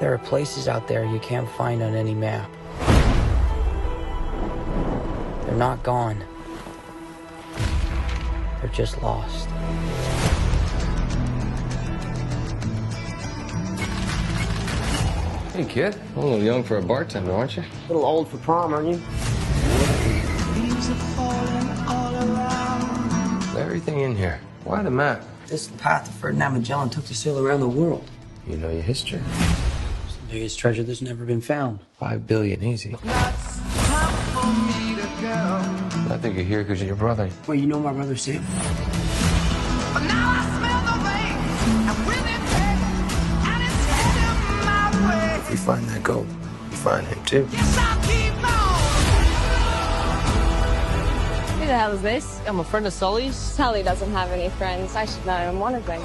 There are places out there you can't find on any map. They're not gone. They're just lost. Hey, kid. A little young for a bartender, aren't you? A little old for prom, aren't you? Everything in here. Why the map? This is the path Ferdinand Magellan took to sail around the world. You know your history. It's the biggest treasure that's never been found. 5 billion, easy. I think you're here because you're your brother. Well, you know my brother Sam? If we find that gold, we find him too. Who the hell is this? I'm a friend of Sully's. Sully doesn't have any friends. I should know him one of them.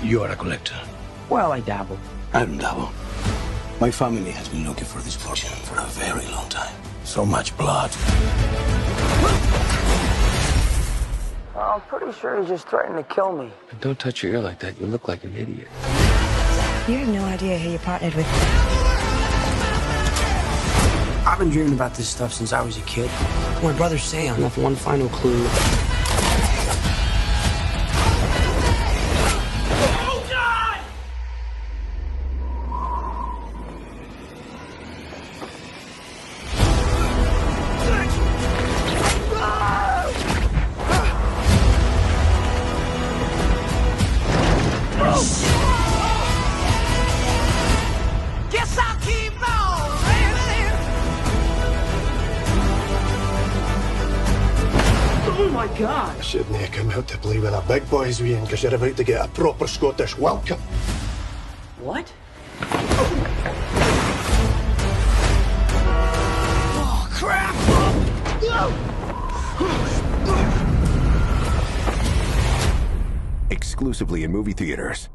You are a collector. Well, I dabble. I don't dabble. My family has been looking for this fortune for a very long time. So much blood. I'm pretty sure he's just threatened to kill me. Don't touch your ear like that. You look like an idiot. You have no idea who you partnered with. I've been dreaming about this stuff since I was a kid. My brother Sam left one final clue. Oh my God! I shouldn't have come out to play with the big boys, Ian, because you're about to get a proper Scottish welcome. What? Oh, crap! Exclusively in movie theaters.